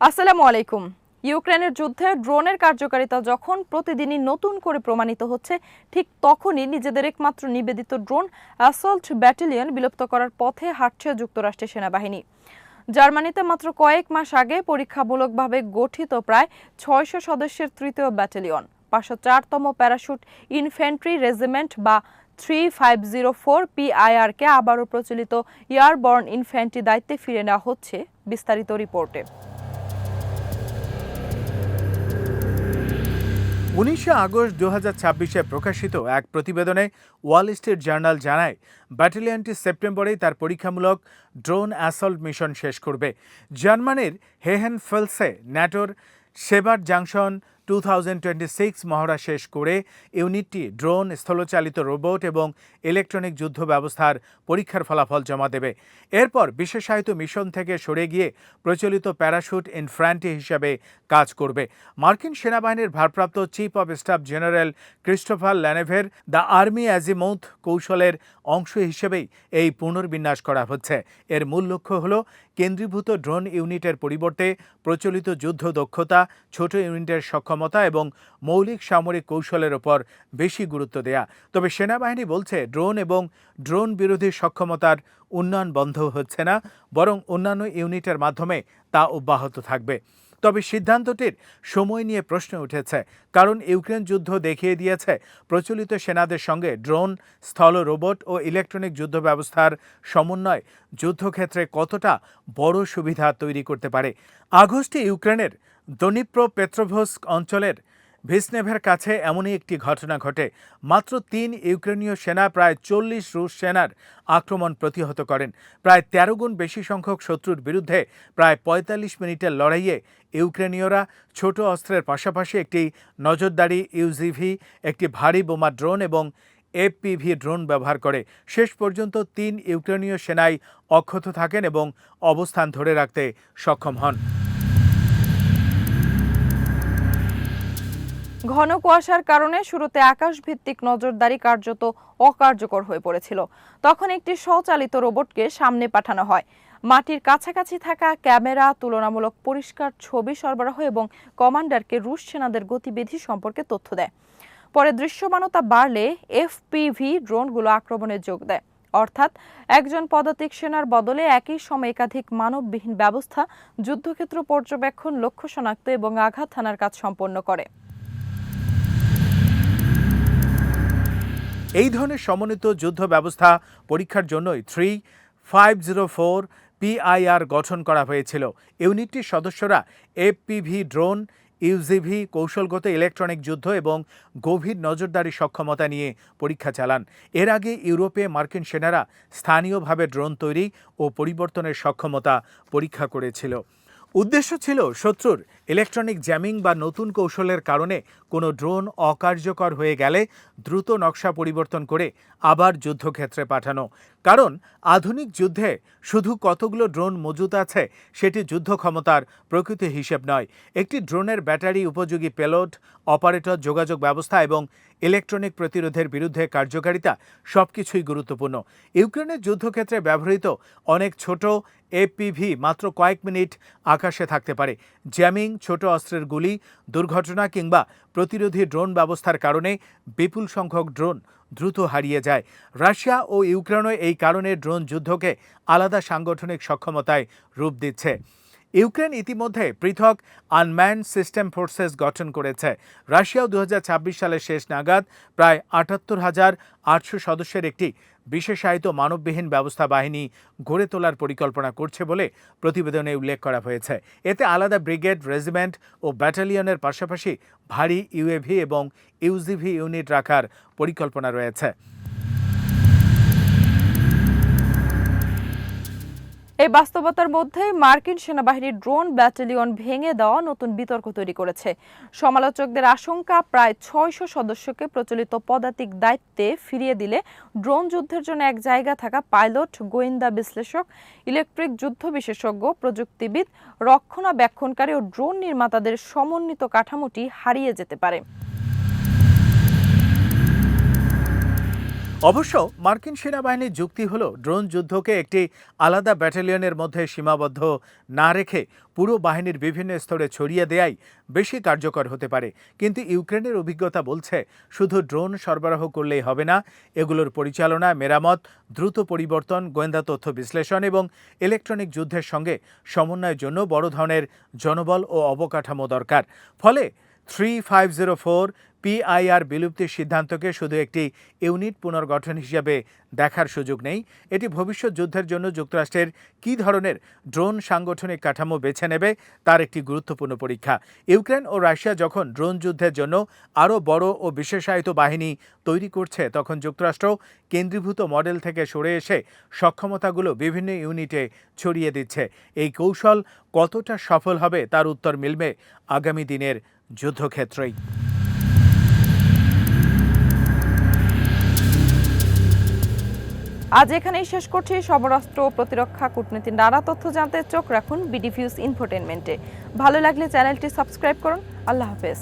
আসসালামু আলাইকুম। ইউক্রেনের যুদ্ধে ড্রোনের কার্যকারিতা যখন প্রতিদিনই নতুন করে প্রমাণিত হচ্ছে, ঠিক তখনই নিজেদের একমাত্র নিবেদিত ড্রোন অ্যাসল্ট ব্যাটালিয়ন বিলুপ্ত করার পথে হাঁটছে যুক্তরাষ্ট্রের সেনাবাহিনী। জার্মানিতে মাত্র কয়েক মাস আগে পরীক্ষামূলকভাবে গঠিত প্রায় ৬০০ সদস্যের তৃতীয় ব্যাটালিয়ন ৫০৪তম প্যারাশুট ইনফ্যান্ট্রি রেজিমেন্ট বা 3504 PIR-কে আবারও প্রচলিত এয়ারবর্ন ইনফ্যান্ট্রি দায়িত্বে ফিরে নেওয়া হচ্ছে। বিস্তারিত রিপোর্টে। ১৯ আগস্ট ২০২৬-এ প্রকাশিত এক প্রতিবেদনে ওয়াল স্ট্রিট জার্নাল জানায়, ব্যাটালিয়নটি সেপ্টেম্বরেই তার পরীক্ষামূলক ড্রোন অ্যাসল্ট মিশন শেষ করবে। জার্মানির হেহেনফেলসে ন্যাটোর সেবার জাংশন 2026 মহড়া শেষ করে ইউনিটটি ড্রোন, স্থলচালিত রোবট এবং ইলেকট্রনিক যুদ্ধ ব্যবস্থার পরীক্ষার ফলাফল জমা দেবে। এরপর বিশেষায়িত মিশন থেকে সরে গিয়ে প্রচলিত প্যারাশুট ইনফ্যান্ট্রি হিসাবে কাজ করবে। মার্কিন সেনাবাহিনীর ভারপ্রাপ্ত chief of staff general Christopher ল্যানেভের দ্য আর্মি অ্যাজিমুথ কৌশলের অংশ হিসেবেই এই পুনর্বিন্যাস করা হচ্ছে। এর মূল লক্ষ্য হল কেন্দ্রীভূত ড্রোন ইউনিটের পরিবর্তে প্রচলিত যুদ্ধ দক্ষতা, ছোট ইউনিটের সক্ষমতা এবং মৌলিক সামরিক কৌশলের ওপর বেশি গুরুত্ব দেয়া। তবে সেনাবাহিনী বলছে, ড্রোন এবং ড্রোন বিরোধী সক্ষমতার উন্নয়ন বন্ধ হচ্ছে না, বরং অন্যান্য ইউনিটের মাধ্যমে তা অব্যাহত থাকবে। তবে সিদ্ধান্তটির সময় নিয়ে প্রশ্ন উঠেছে, কারণ ইউক্রেন যুদ্ধ দেখিয়ে দিয়েছে প্রচলিত সেনাদের সঙ্গে ড্রোন, স্থল রোবট ও ইলেকট্রনিক যুদ্ধ ব্যবস্থার সমন্বয় যুদ্ধক্ষেত্রে কতটা বড় সুবিধা তৈরি করতে পারে। আগস্টে ইউক্রেনের দনিপ্রোপেট্রোভস্ক অঞ্চলের ভিসনেভের কাছে এমনই একটি ঘটনা ঘটে। মাত্র ৩ ইউক্রেনীয় সেনা প্রায় ৪০ রুশ সেনার আক্রমণ প্রতিহত করেন। প্রায় ১৩ গুণ বেশি সংখ্যক শত্রুর বিরুদ্ধে প্রায় ৪৫ মিনিটের লড়াইয়ে ইউক্রেনীয়রা ছোট অস্ত্রের পাশাপাশি একটি নজরদারি ইউজিভি, একটি ভারী বোমা ড্রোন এবং এফপিভি ড্রোন ব্যবহার করে। শেষ পর্যন্ত ৩ ইউক্রেনীয় সেনাই অক্ষত থাকেন এবং অবস্থান ধরে রাখতে সক্ষম হন। ঘন কুয়াশার কারণে শুরুতে আকাশভিত্তিক নজরদারি কার্যত অকার্যকর হয়ে পড়েছিল। তখন একটি স্বচালিত রোবটকে সামনে পাঠানো হয়। মাটির কাছাকাছি থাকা ক্যামেরা তুলনামূলক পরিষ্কার ছবি সরবরাহ এবং কমান্ডারকে রুশ সেনাদের গতিবিধি সম্পর্কে তথ্য দেয়। পরে দৃশ্যমানতা বাড়লে এফপিভি ড্রোনগুলো আক্রমণে যোগ দেয়। অর্থাৎ একজন পদাতিক সেনার বদলে একই সময় একাধিক মানববিহীন ব্যবস্থা যুদ্ধক্ষেত্র পর্যবেক্ষণ, লক্ষ্য শনাক্ত এবং আঘাত হানার কাজ সম্পন্ন করে। এই ধরনের সমন্বিত যুদ্ধ ব্যবস্থা পরীক্ষার জন্যই 3504 PIR গঠন করা হয়েছিল। ইউনিটটির সদস্যরা এফপিভি ড্রোন, ইউজিভি, কৌশলগত ইলেকট্রনিক যুদ্ধ এবং গভীর নজরদারি সক্ষমতা নিয়ে পরীক্ষা চালান। এর আগে ইউরোপে মার্কিন সেনারা স্থানীয়ভাবে ড্রোন তৈরি ও পরিবর্তনের সক্ষমতা পরীক্ষা করেছিল। উদ্দেশ্য ছিল শত্রুর ইলেকট্রনিক জ্যামিং বা নতুন কৌশলের কারণে কোনো ড্রোন অকার্যকর হয়ে গেলে দ্রুত নকশা পরিবর্তন করে আবার যুদ্ধক্ষেত্রে পাঠানো। কারণ আধুনিক যুদ্ধে শুধু কতগুলো ড্রোন মজুত আছে সেটি যুদ্ধ ক্ষমতার প্রকৃত হিসেব নয়। একটি ড্রোনের ব্যাটারি, উপযোগী পেলোড, অপারেটর, যোগাযোগ ব্যবস্থা এবং ইলেকট্রনিক প্রতিরোধের বিরুদ্ধে কার্যকারিতা সবকিছুই গুরুত্বপূর্ণ। ইউক্রেনের যুদ্ধক্ষেত্রে ব্যবহৃত অনেক ছোট এফপিভি মাত্র কয়েক মিনিট আকাশে থাকতে পারে। জ্যামিং, ছোট অস্ত্রের গুলি, দুর্ঘটনা কিংবা প্রতিরোধী ড্রোন ব্যবস্থার কারণে বিপুল সংখ্যক ড্রোন দ্রুত হারিয়ে যায়। রাশিয়া ও ইউক্রেনও এই কারণে ড্রোন যুদ্ধকে আলাদা সাংগঠনিক সক্ষমতায় রূপ দিচ্ছে। ইউক্রেন ইতিমধ্যে পৃথক আনম্যান্ড সিস্টেম ফোর্সেস গঠন করেছে। রাশিয়াও ২০২৬ সালের শেষ নাগাদ প্রায় ৭৮,৮০০ সদস্যের একটি বিশেষায়িত মানববিহীন ব্যবস্থা বাহিনী গড়ে তোলার পরিকল্পনা করছে বলে প্রতিবেদনে উল্লেখ করা হয়েছে। এতে আলাদা ব্রিগেড, রেজিমেন্ট ও ব্যাটালিয়নের পাশাপাশি ভারী ইউএভি এবং ইউজিভি ইউনিট রাখার পরিকল্পনা রয়েছে। এই বাস্তবতার মধ্যেই মার্কিন সেনাবাহিনীর ড্রোন ব্যাটালিয়ন ভেঙে দেওয়া নতুন বিতর্ক তৈরি করেছে। সমালোচকদের আশঙ্কা, প্রায় ৬০০ সদস্যকে প্রচলিত পদাতিক দায়িত্বে ফিরিয়ে দিলে ড্রোন যুদ্ধের জন্য এক জায়গা থাকা পাইলট, গোয়েন্দা বিশ্লেষক, ইলেকট্রিক যুদ্ধ বিশেষজ্ঞ, প্রযুক্তিবিদ, রক্ষণাবেক্ষণকারী ও ড্রোন নির্মাতাদের সমন্বিত কাঠামোটি হারিয়ে যেতে পারে। অবশ্য মার্কিন সেনাবাহিনীর যুক্তি হলো ড্রোন যুদ্ধকে একটি আলাদা ব্যাটালিয়নের মধ্যে সীমাবদ্ধ না রেখে পুরো বাহিনীর বিভিন্ন স্তরে ছড়িয়ে দেয়াই বেশি কার্যকর হতে পারে। কিন্তু ইউক্রেনের অভিজ্ঞতা বলছে শুধু ড্রোন সরবরাহ করলেই হবে না, এগুলোর পরিচালনা, মেরামত, দ্রুত পরিবর্তন, গোয়েন্দা তথ্য বিশ্লেষণ এবং ইলেকট্রনিক যুদ্ধের সঙ্গে সমন্বয়ের জন্য বড় ধরনের জনবল ও অবকাঠামো দরকার। ফলে 3504 পিআইআর বিলুপ্তির সিদ্ধান্তকে শুধু একটি ইউনিট পুনর্গঠন হিসেবে দেখার সুযোগ নেই। এটি ভবিষ্যৎ যুদ্ধের জন্য যুক্তরাষ্ট্রের কী ধরনের ড্রোন সাংগঠনিক কাঠামো বেছে নেবে তার একটি গুরুত্বপূর্ণ পরীক্ষা। ইউক্রেন ও রাশিয়া যখন ড্রোন যুদ্ধের জন্য আরও বড় ও বিশেষায়িত বাহিনী তৈরি করছে, তখন যুক্তরাষ্ট্র কেন্দ্রীভূত মডেল থেকে সরে এসে সক্ষমতাগুলো বিভিন্ন ইউনিটে ছড়িয়ে দিচ্ছে। এই কৌশল কতটা সফল হবে তার উত্তর মিলবে আগামী দিনের যুদ্ধক্ষেত্রেই। আজ এখানেই শেষ করছি। সমরাস্ত্র ও প্রতিরক্ষা কূটনীতির নানা তথ্য জানতে চোখ রাখুন বিডি ভিউজ ইনফোটেনমেন্টে। ভালো লাগলে চ্যানেলটি সাবস্ক্রাইব করুন। আল্লাহ হাফেজ।